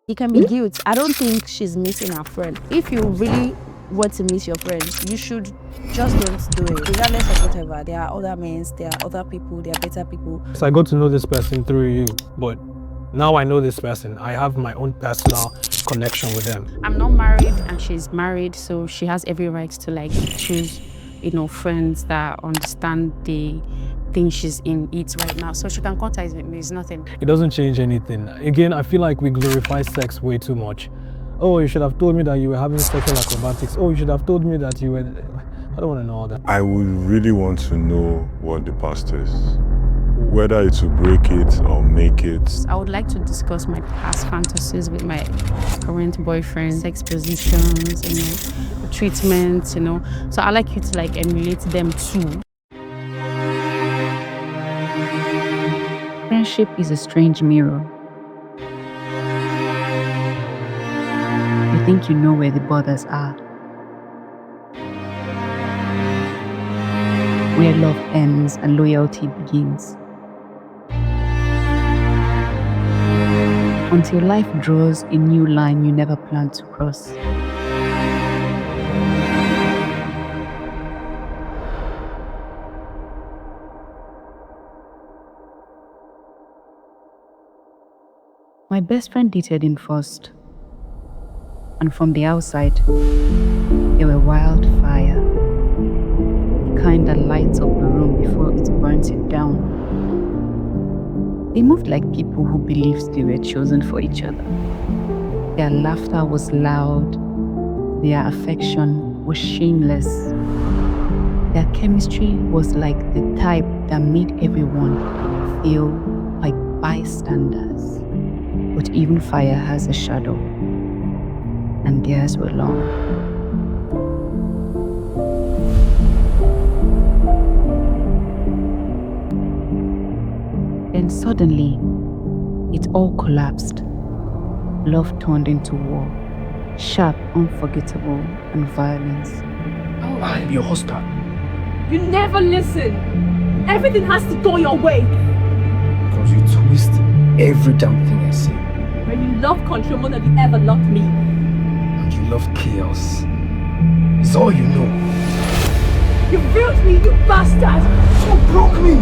It can be guilt. I don't think she's missing her friend. If you really want to miss your friend, you should just don't do it. Regardless of whatever. There are other men, there are other people, there are better people. So I got to know this person through you, but now I know this person. I have my own personal connection with them. I'm not married and she's married, so she has every right to like choose, friends that understand the thing she's in it right now. So she can contact me. It's nothing. It doesn't change anything. Again, I feel like we glorify sex way too much. Oh, you should have told me that you were having sexual acrobatics. Oh, you should have told me that you were... I don't want to know all that. I would really want to know what the past is. Whether it will break it or make it. I would like to discuss my past fantasies with my current boyfriend, sex positions, treatments, So I like you to like emulate them too. Friendship is a strange mirror. You think you know where the borders are, where love ends and loyalty begins. Until life draws a new line you never planned to cross. My best friend dated in first, and from the outside, they were wildfire, the kind that lights up a room before it burns it down. They moved like people who believed they were chosen for each other. Their laughter was loud, their affection was shameless. Their chemistry was like the type that made everyone feel like bystanders. But even fire has a shadow, and theirs were long. Then suddenly, it all collapsed. Love turned into war, sharp, unforgettable, and violence. I'm your husband. You never listen. Everything has to go your way. Because you twist every damn thing I say. When you love control more than you ever loved me. And you love chaos. It's all you know. You ruined me, you bastard! You broke me!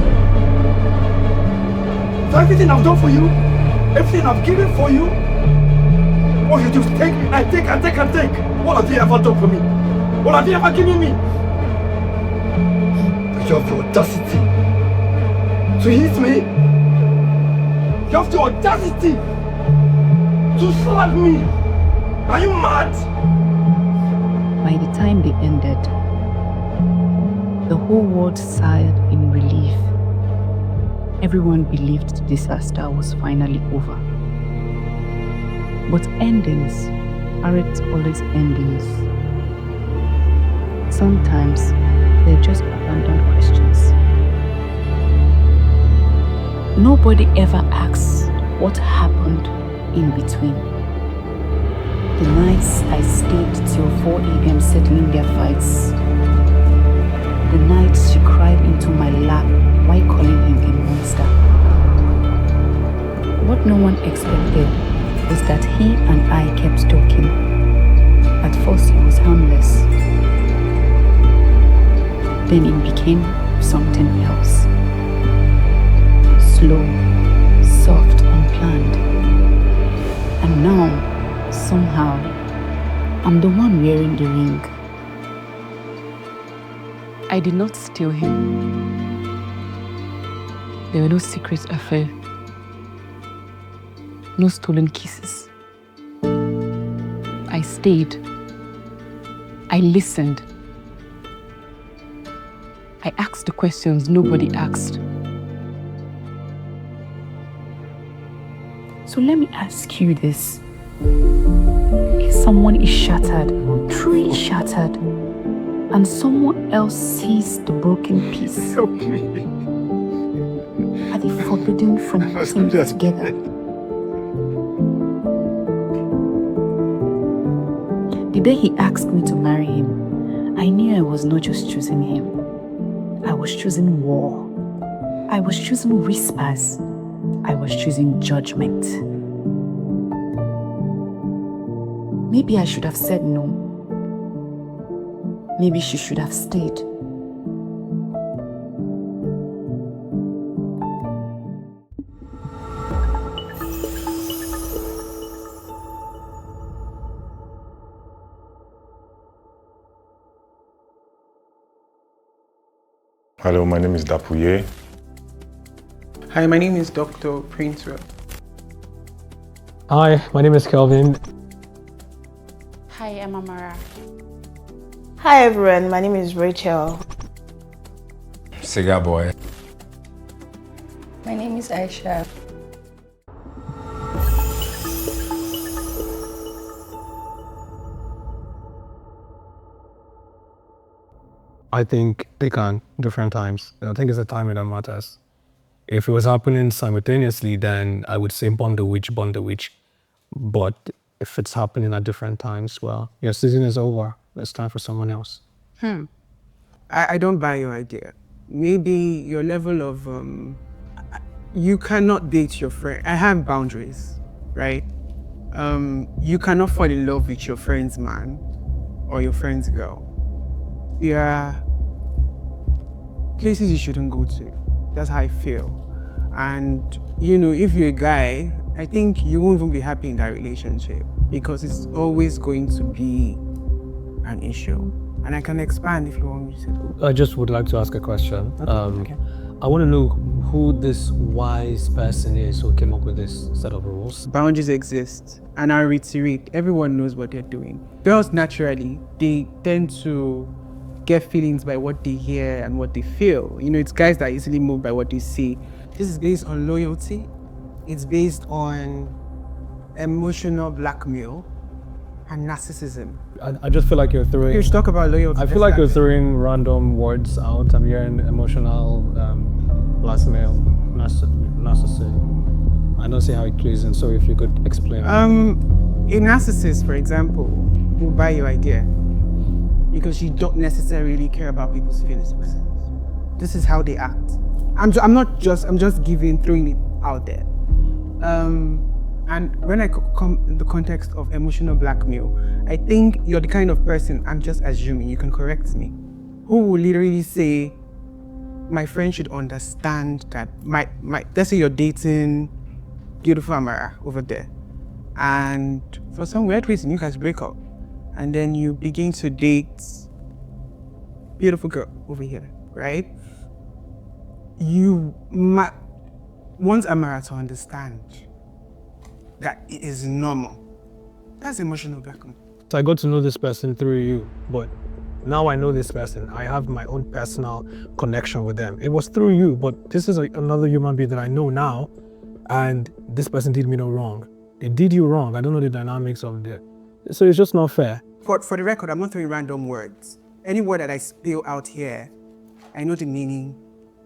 For everything I've done for you, everything I've given for you, all you do is take and take and take and take. What have you ever done for me? What have you ever given me? But you have the audacity to hit me. You have the audacity to slap me. Are you mad? By the time they ended, the whole world sighed in relief. Everyone believed the disaster was finally over. But endings aren't always endings. Sometimes they're just abandoned questions. Nobody ever asks what happened in between. The nights I stayed till 4 a.m. settling their fights. The nights she cried into my lap while calling him a monster. What no one expected was that he and I kept talking. At first it was harmless. Then it became something else. Slow, soft, unplanned. And now, somehow, I'm the one wearing the ring. I did not steal him. There were no secret affair. No stolen kisses. I stayed. I listened. I asked the questions nobody asked. So let me ask you this. If someone is shattered, truly shattered, and someone else sees the broken piece, Help me. are they forbidden from putting it together? The day he asked me to marry him, I knew I was not just choosing him. I was choosing war. I was choosing whispers. I was choosing judgment. Maybe I should have said no. Maybe she should have stayed. Hello, my name is Dapuye. Hi, my name is Dr. Prince. Hi, my name is Kelvin. Hi, I'm Amara. Hi everyone, my name is Rachel. Cigar boy. My name is Aisha. I think they can different times. I think it's the timing that matters. If it was happening simultaneously, then I would say burn the witch, burn the witch. But if it's happening at different times, well, your season is over. It's time for someone else. I don't buy your idea. Maybe your level of, you cannot date your friend. I have boundaries, right? You cannot fall in love with your friend's man or your friend's girl. Yeah, places you shouldn't go to. That's how I feel. And, you know, if you're a guy, I think you won't even be happy in that relationship because it's always going to be an issue. And I can expand if you want me to. I just would like to ask a question. Okay. I want to know who this wise person is who came up with this set of rules. Boundaries exist, and I reiterate, everyone knows what they're doing. Girls naturally, they tend to get feelings by what they hear and what they feel. You know, it's guys that are easily moved by what they see. This is based on loyalty. It's based on emotional blackmail and narcissism. I just feel like you're throwing... You should talk about loyalty. I feel like you're throwing random words out. I'm hearing emotional, blackmail, narcissism. I don't see how it plays in, so if you could explain. A narcissist, for example, will buy your idea because you don't necessarily care about people's feelings. This is how they act. I'm just throwing it out there. And when I come in the context of emotional blackmail, I think you're the kind of person, I'm just assuming, you can correct me, who will literally say, my friend should understand that let's say you're dating beautiful Amara over there, and for some weird reason you guys break up, and then you begin to date beautiful girl over here, right? You want Amara to understand that it is normal. That's emotional blackmail. So I got to know this person through you, but now I know this person. I have my own personal connection with them. It was through you, but this is another human being that I know now, and this person did me no wrong. They did you wrong. I don't know the dynamics of it. So it's just not fair. For the record, I'm not throwing random words. Any word that I spill out here, I know the meaning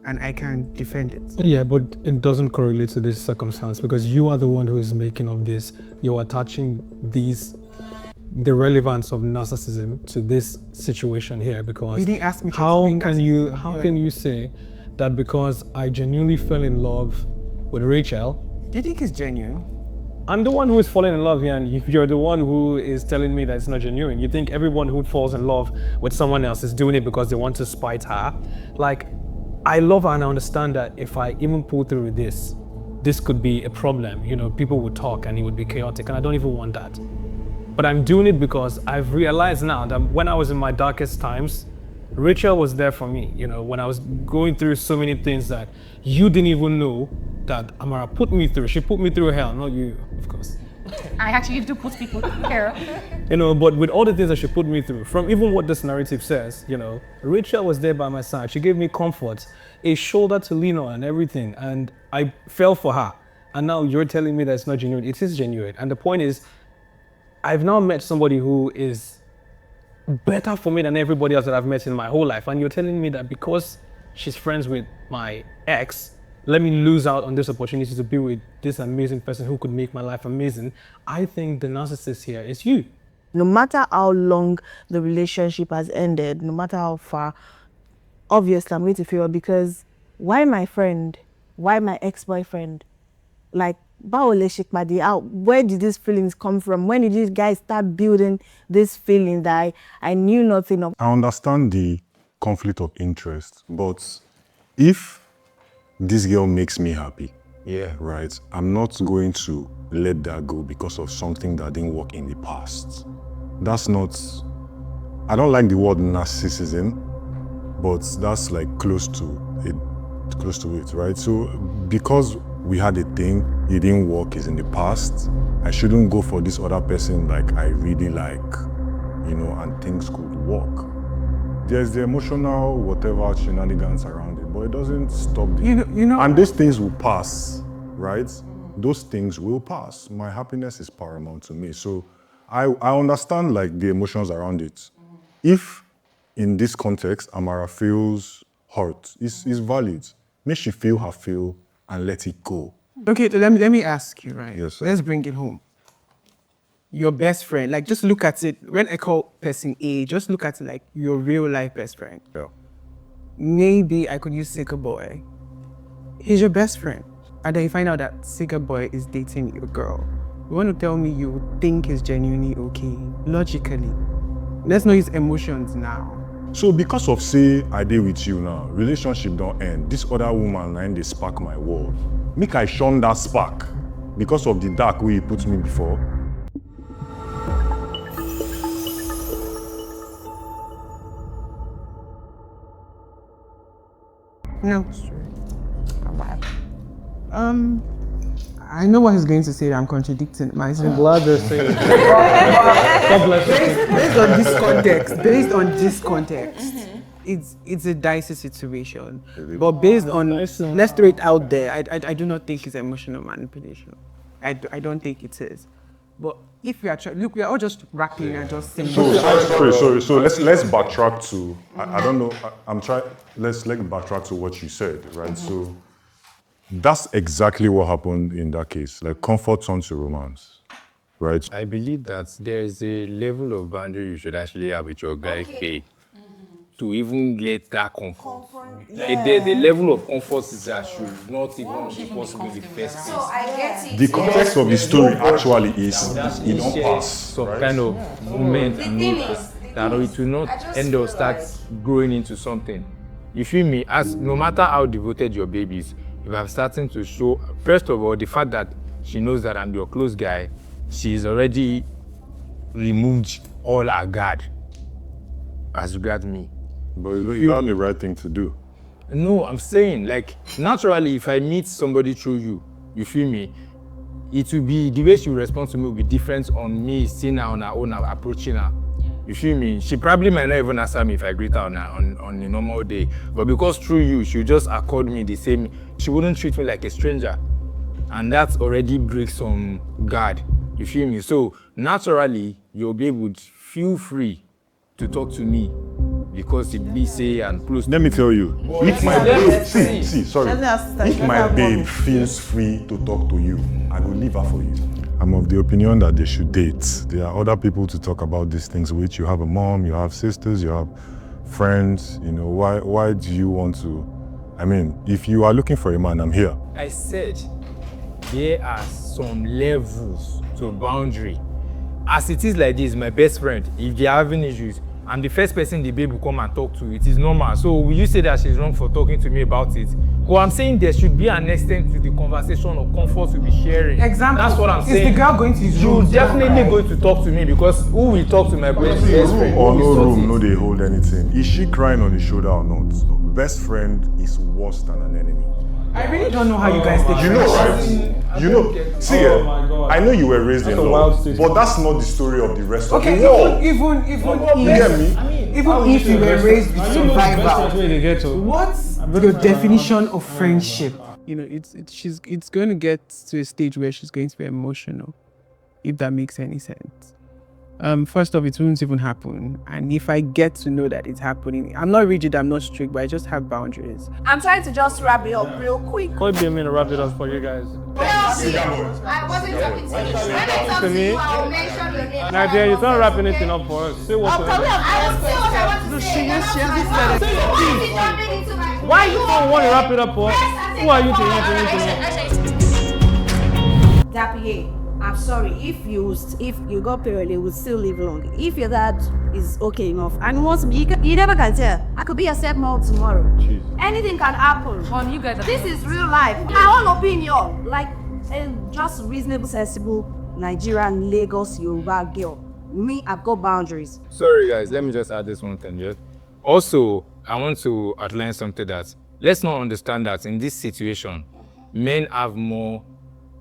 and I can defend it. Yeah, but it doesn't correlate to this circumstance because you are the one who is making of this. You're attaching the relevance of narcissism to this situation here because You didn't ask me to how explain can you say that because I genuinely fell in love with Rachel? Do you think it's genuine? I'm the one who is falling in love here, and if you're the one who is telling me that it's not genuine, you think everyone who falls in love with someone else is doing it because they want to spite her? Like, I love her and I understand that if I even pull through this could be a problem. You know, people would talk and it would be chaotic, and I don't even want that. But I'm doing it because I've realized now that when I was in my darkest times, Rachel was there for me. You know, when I was going through so many things that you didn't even know that Amara put me through. She put me through hell, not you, of course. I actually do put people here. You know, but with all the things that she put me through, from even what this narrative says, you know, Rachel was there by my side. She gave me comfort, a shoulder to lean on and everything. And I fell for her. And now you're telling me that it's not genuine. It is genuine. And the point is, I've now met somebody who is better for me than everybody else that I've met in my whole life. And you're telling me that because she's friends with my ex, let me lose out on this opportunity to be with this amazing person who could make my life amazing. I think the narcissist here is you. No matter how long the relationship has ended, no matter how far, obviously I'm going to feel because why my friend? Why my ex-boyfriend? Like, Where did these feelings come from? When did these guys start building these feelings that I knew nothing of? I understand the conflict of interest, but if this girl makes me happy, yeah, right, I'm not going to let that go because of something that didn't work in the past. That's not, I don't like the word narcissism, but that's like close to it, right? So because we had a thing, it didn't work, is in the past, I shouldn't go for this other person like I really like, and things could work. There's the emotional whatever shenanigans around it, but it doesn't stop and these things will pass, right? Those things will pass. My happiness is paramount to me. So I understand like the emotions around it. If in this context Amara feels hurt, it's valid. Make she feel her feel and let it go. Okay, so let me ask you, right? Yes, sir. Let's bring it home. Your best friend, like just look at it, when I call person A, just look at it like your real life best friend. Yeah. Maybe I could use Sicker Boy. He's your best friend. And then you find out that Sicker Boy is dating your girl. You want to tell me you think he's genuinely okay, logically. Let's know his emotions now. So because of say I dey with you now, relationship don't end. This other woman line they spark my world. Make I shun that spark because of the dark way you put me before. No. I know what he's going to say. I'm contradicting myself. I'm glad they're saying it. God bless you. Based on this context, it's a dicey situation. But based on, let's throw it out there, I do not think it's emotional manipulation. I don't think it is. But if we are look, we are all just rapping and just singing. So let's backtrack to, I don't know, let's backtrack to what you said, right? So that's exactly what happened in that case. Like comfort turns to romance, right? I believe that there is a level of boundary you should actually have with your guy K to even get that comfort. The level of comfort is that should not even be possible in the first place. So I get it. The context of the story actually is it don't pass. Some right? kind of moment and that it will not end up start growing into something. You feel me? As no matter how devoted your baby is, if I'm starting to show, first of all, the fact that she knows that I'm your close guy, she's already removed all her guard as regards me. But you have the right thing to do. No, I'm saying, like, naturally, if I meet somebody through you, you feel me, it will be, the way she will respond to me will be different on me seeing her on her own, approaching her. You feel me? She probably might not even answer me if I greet her on a normal day. But because through you, she'll just accord me the same, she wouldn't treat me like a stranger. And that already breaks some guard. You feel me? So naturally, you'll be able to feel free to talk to me because it be say and close. Let me tell you, if my babe, if my babe feels free to talk to you, I will leave her for you. I'm of the opinion that they should date. There are other people to talk about these things with. You have a mom, you have sisters, you have friends. You know, why do you want to? I mean, if you are looking for a man, I'm here. I said there are some levels to boundary. As it is like this, my best friend, if they are having issues, I'm the first person the babe will come and talk to. It is normal. So will you say that she's wrong for talking to me about it? Well, I'm saying there should be an extent to the conversation or comfort we'll be sharing. Example. That's what I'm saying. Is the girl going to his room? room? Definitely going to talk to me because who will talk to my best friend? Or no room, no they hold anything. Is she crying on his shoulder or not? Best friend is worse than an enemy. I really don't know how you guys take it. You know, right? You know, see, I know you were raised in love, but that's not the story of the rest of the world. Even You get me? if you were raised with survival, what's your definition of friendship? You know, it's going to get to a stage where she's going to be emotional, if that makes any sense. First off, it won't even happen. And if I get to know that it's happening, I'm not rigid, I'm not strict, but I just have boundaries. I'm trying to just wrap it up real quick. Could be a minute to wrap it up for you guys. I wasn't talking to you. When I talk to you, I'll mention your name. Nadia, you can't wrap anything up for us. Say what you want. I will say what I want to say. Why you don't want to wrap it up for us? Who are you to Dappy, I'm sorry. If you got period, it will still live long. If your dad is okay enough, and wants me, you never can tell. I could be a stepmom tomorrow. Jeez. Anything can happen. You guys are This is real life. My own opinion, like just reasonable, sensible Nigerian Lagos Yoruba girl. Me, I've got boundaries. Sorry guys, let me just add this one thing. Yeah? Also, I want to outline something that let's not understand that in this situation, men have more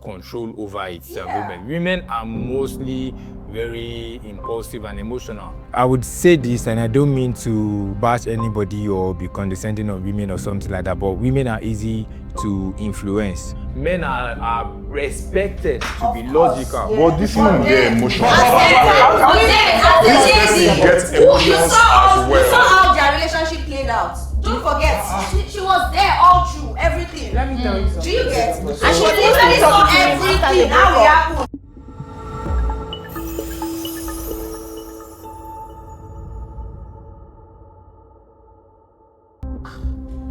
control over it than women. Women are mostly very impulsive and emotional. I would say this, and I don't mean to bash anybody or be condescending on women or something like that, but women are easy to influence. Men are respected to be logical. But this man get emotions. This person gets emotions as well. You saw how their relationship played out. Don't forget, she was there all through everything. Let me tell you something. Do you get? And she literally saw everything. How it happened.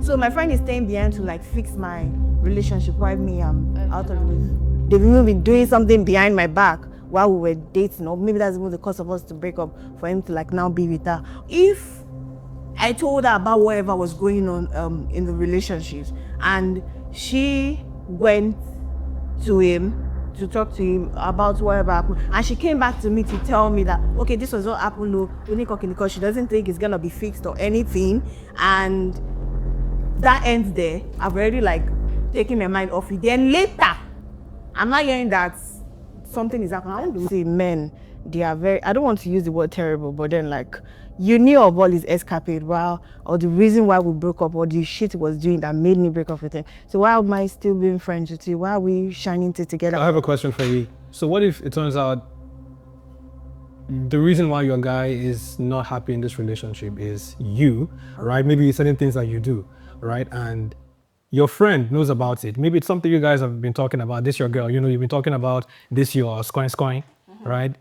So my friend is staying behind to like fix my relationship while me I'm out of it. They've even been doing something behind my back while we were dating, or maybe that's even the cause of us to break up, for him to like now be with her. If I told her about whatever was going on in the relationships, and she went to him to talk to him about whatever happened, and she came back to me to tell me that okay, this was what happened, because she doesn't think it's gonna be fixed or anything, and that ends there. I've already like taken my mind off it. Then later, I'm not hearing that something is happening. I want to say men, they are very, I don't want to use the word terrible, but then like, you knew of all his escapade, or the reason why we broke up, or the shit he was doing that made me break up with him. So why am I still being friends with you? Why are we shining together? I have a question for you. So what if it turns out the reason why your guy is not happy in this relationship is you, right? Maybe certain things that you do, right? And your friend knows about it. Maybe it's something you guys have been talking about. This your girl, you've been talking about this your scoing, right?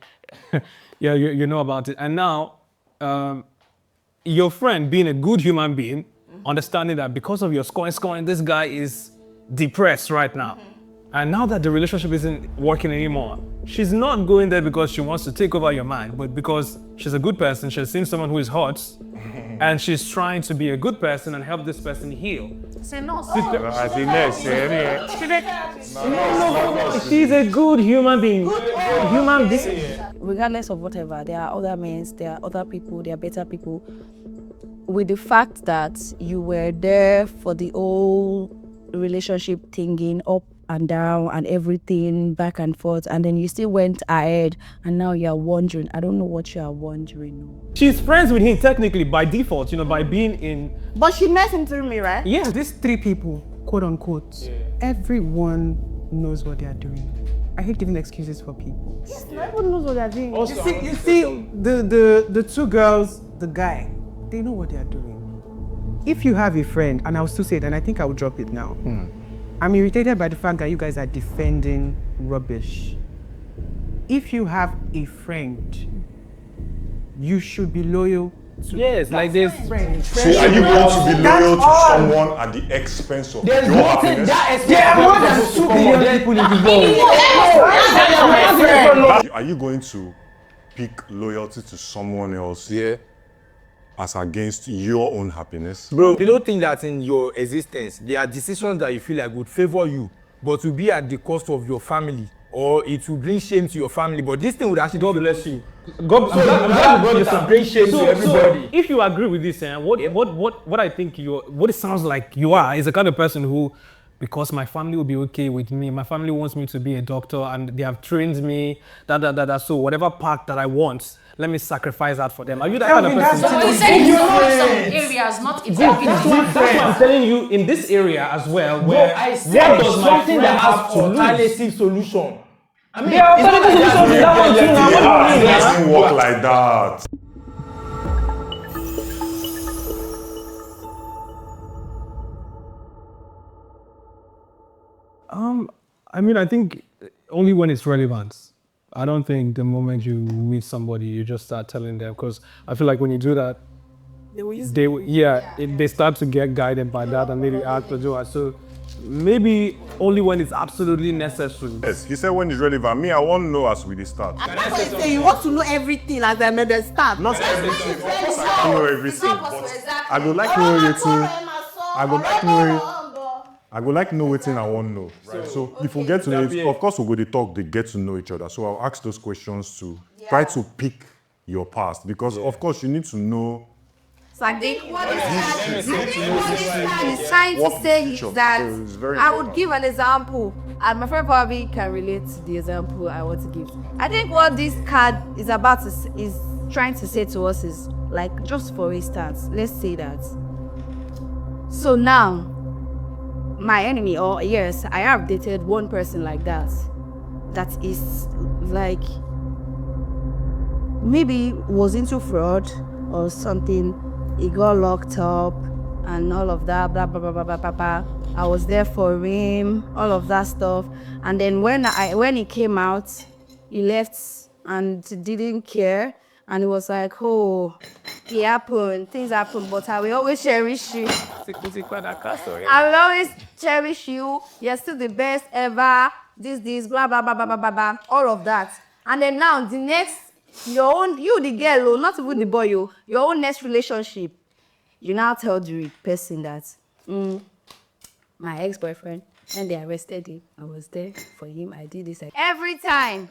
Yeah, you know about it. And now, your friend being a good human being, understanding that because of your scoring, this guy is depressed right now. And now that the relationship isn't working anymore, she's not going there because she wants to take over your mind, but because she's a good person, she's seen someone who is hot, and she's trying to be a good person and help this person heal. She's a good human being. Regardless of whatever, there are other men, there are other people, there are better people. With the fact that you were there for the whole relationship thinking up and down and everything back and forth, and then you still went ahead and now you're wondering. I don't know what you are wondering. She's friends with him technically by default, by being in. But she messing through me, right? Yeah. These three people, quote unquote, everyone knows what they are doing. I hate giving excuses for people. Yes, everyone knows what they're doing. You see, the two girls, the guy, they know what they are doing. If you have a friend, and I'll still say it, and I think I'll drop it now. I'm irritated by the fact that you guys are defending rubbish. If you have a friend, you should be loyal to like this. friend. So are you going to be loyal to someone at the expense of your happiness? There are more than 2 billion people in the world. Are you going to pick loyalty to someone else as against your own happiness? Bro, you don't think that in your existence, there are decisions that you feel like would favor you, but will be at the cost of your family, or it will bring shame to your family, but this thing would actually God bless you. God bring shame to everybody. So if you agree with this, what I think what it sounds like you are is the kind of person who, because my family will be okay with me, my family wants me to be a doctor and they have trained me, so whatever path that I want, let me sacrifice that for them. Are you that kind of person? So you said you know some areas, not in That's what I'm telling you in this area as well, where I said what does my something friend that have has to lose? alternative solution. I mean, It doesn't work like that. I think only when it's relevant. I don't think the moment you meet somebody, you just start telling them, because I feel like when you do that, they start to get guided by that and maybe act to do it. So Maybe only when it's absolutely necessary. Yes, he said when it's relevant. Me, I want to know as we start. That's what you say. You want to know everything as I'm at the start. Not everything. Of course, I don't know everything. But I would like to know everything. I would like to know. I would like to know what I want to know. Right? So if we get to know it, of course we'll go to talk, they get to know each other. So I'll ask those questions to try to pick your past. Because of course you need to know. So I think what he's trying to say is that I would give an example, and my friend probably can relate to the example I want to give. I think what this card is is trying to say to us is, like, just for instance, let's say that. So now, my enemy, or yes, I have dated one person like that. That is like maybe was into fraud or something. He got locked up and all of that, blah blah blah blah blah blah blah. I was there for him, all of that stuff. And then when he came out, he left and didn't care. And it was like, oh, it happened, things happen, but I will always cherish you. I will always cherish you. You're still the best ever. This, blah, blah, blah, blah, blah, blah, blah, all of that. And then now, the next, you the girl, not even the boy, your own next relationship, you now tell the person that, my ex-boyfriend, when they arrested him, I was there for him, I did this. Every time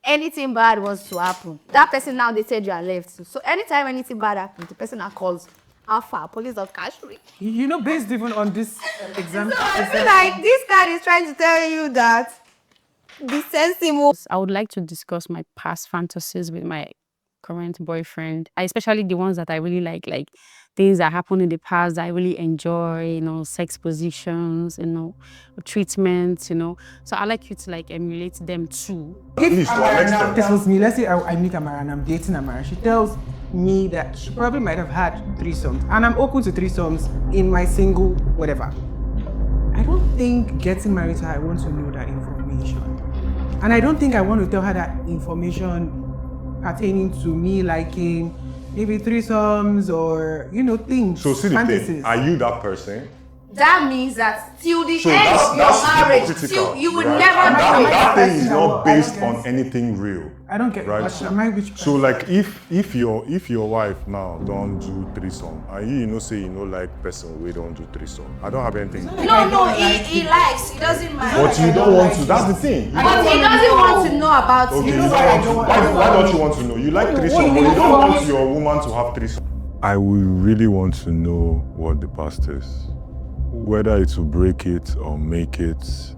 anything bad was to happen, that person now they said you are left. So anytime anything bad happens, the person now calls Alpha, police of Kashmir. You know, based even on this example. So I feel like this card is trying to tell you that be sensible. I would like to discuss my past fantasies with my current boyfriend, especially the ones that I really like things that happened in the past that I really enjoy, sex positions, treatments, So I like you to emulate them too. If Amara tells me, let's say I meet Amara and I'm dating Amara, she tells me that she probably might have had threesomes, and I'm open to threesomes in my single whatever. I don't think getting married to her, I want to know that information. And I don't think I want to tell her that information pertaining to me liking maybe threesomes or, things, So see the fantasies. thing, are you that person? That means that till the So end of your that's marriage, hypocritical, you would right? never know. That thing is not based on anything real. I don't get right. what am I which So like if your wife now don't do threesome, and you say like person we don't do threesome, I don't have anything. No, he likes. He doesn't mind. But you don't want to. That's the thing. But he doesn't want to know about Okay, you. you don't want to. Why don't you want to know? You like threesome, but you don't want your woman to have threesome. I would really want to know what the past is, whether it will break it or make it.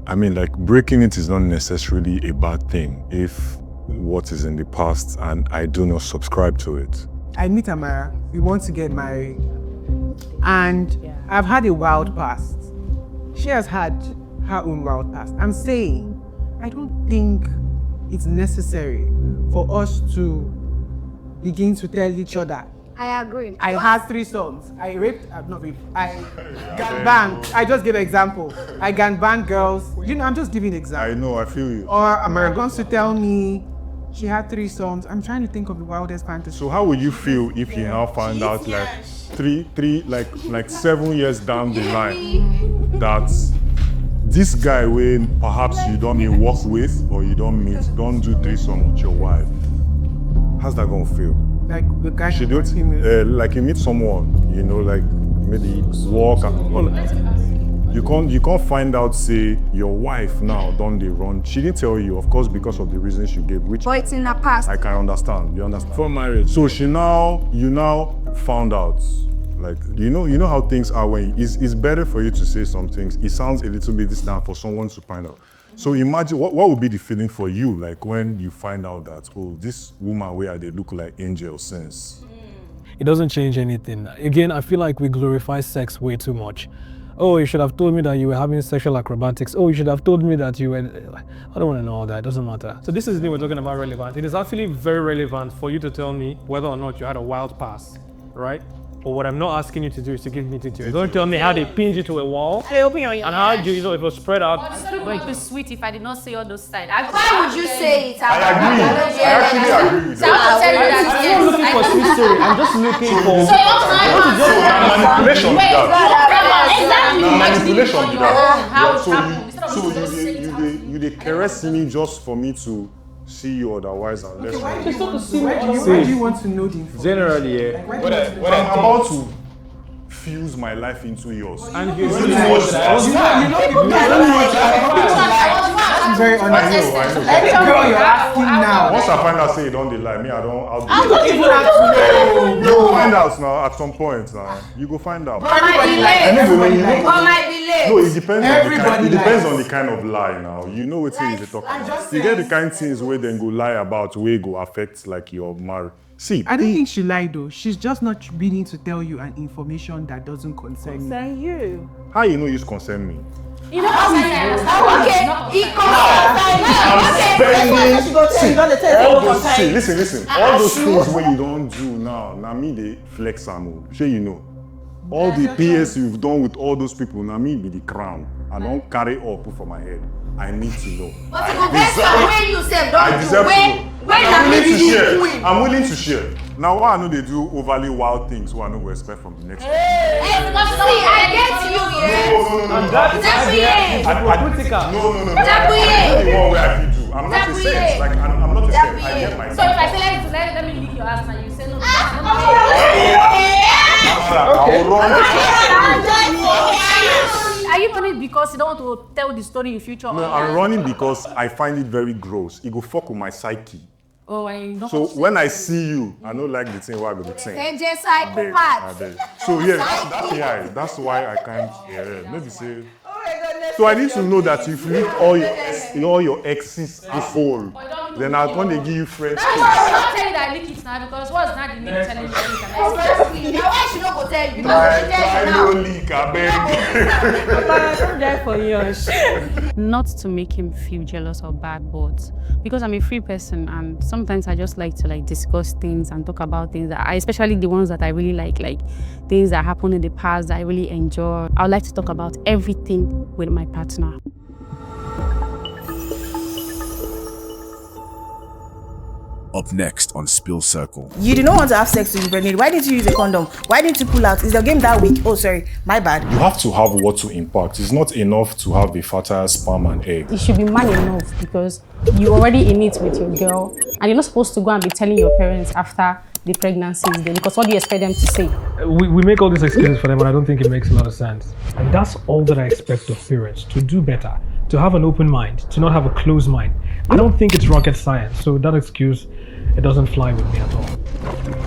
I mean, like, breaking it is not necessarily a bad thing if what is in the past and I do not subscribe to it. I meet Amara, we want to get married, and I've had a wild past. She has had her own wild past. I'm saying, I don't think it's necessary for us to begin to tell each other. I agree. I had threesomes. I raped, not raped. I gangbanged. I just give an example. I gangbanged girls. I'm just giving an example. I know, I feel you. Or Amara wants to tell me she had threesomes. I'm trying to think of the wildest fantasy. So how would you feel if you now find out like 7 years down the line that this guy when perhaps you don't work with or you don't meet, don't do threesome with your wife? How's that gonna feel? Like the guy she do it, like you meet someone, like maybe walk and you can't find out say your wife now don't they run. She didn't tell you, of course, because of the reasons you gave, which but it's in the past. I can understand. You understand? For marriage. So you now found out. Like you know how things are when it's better for you to say some things. It sounds a little bit distant for someone to find out. So imagine what would be the feeling for you, like when you find out that, oh, this woman where they look like angel since. It doesn't change anything. Again, I feel like we glorify sex way too much. Oh, you should have told me that you were having sexual acrobatics. Oh, you should have told me that you were... I don't want to know all that. It doesn't matter. So this is the thing we're talking about relevant. It is actually very relevant for you to tell me whether or not you had a wild past, right? But what I'm not asking you to do is to give me details. Don't tell me how they pinned you to a wall. And how do you know it was spread out. It would be sweet if I did not say all those sides. Why would you say it? I agree. I actually agree with that. I'm not looking for a sweet story. I'm just looking for... manipulation. Exactly. Manipulation. On your own, how it So happened. Instead of so you just say it out. you they caress me just for me to see you otherwise and less. Why do you want to know the information? Generally, yeah. What I I'm about to fuse my life into yours. And he's Very honest. I know. Girl, you're asking now. Once I find out, say you don't lie me, I'll Don't even ask me. You go find out now at some point. Now you go find out. Everybody might be late. No, it depends. Everybody It depends lies. on the kind of lie. Now you know what thing is talking about. You get the kind of things where then go lie about, where go affect like your marriage. See, I don't think she lied though. She's just not willing to tell you an information that doesn't concern you. how you know you concern me? You know what I'm saying? Listen. All those things where you don't do now me they flex am. Sure you know. All the PS you've done with all those people, now me be the crown. I don't carry up for my head. I need to know. But you go best when you say I don't deserve do. to know. When I'm willing to share. Now why I know they do overly wild things, who I know we expect from the next one. Hey, because see, I get you, yeah. No. That's the one way I can do. I'm not a sense. Like I'm not a sense. I get myself. So if I say let me lick your ass and you say no, I'll run. are you doing it because you don't want to tell the story in future? No, I'm running because I find it very gross. It go fuck with my psyche. Oh, I don't. So when I see you, I don't like the thing where I go the thing. AJ psychopath. So yeah, that's why I can't. Yeah, maybe say. So I need to know that if you leave all your exes whole, then I'm going to give you fresh. I'm not telling you that I lick it now because what's not the name telling you that Now why she not go tell you? Not to make him feel jealous or bad, but because I'm a free person and sometimes I just like to discuss things and talk about things that especially the ones that I really like things that happened in the past that I really enjoy. I would like to talk about everything with my partner. Up next on Spill Circle. You do not want to have sex to impregnate. Why didn't you use a condom? Why didn't you pull out? Is the game that weak? Oh, sorry, my bad. You have to have what to impact. It's not enough to have a fertile sperm and egg. You should be man enough because you're already in it with your girl and you're not supposed to go and be telling your parents after the pregnancy is there because what do you expect them to say? We make all these excuses for them, but I don't think it makes a lot of sense. And that's all that I expect of parents, to do better, to have an open mind, to not have a closed mind. I don't think it's rocket science, so that excuse, it doesn't fly with me at all.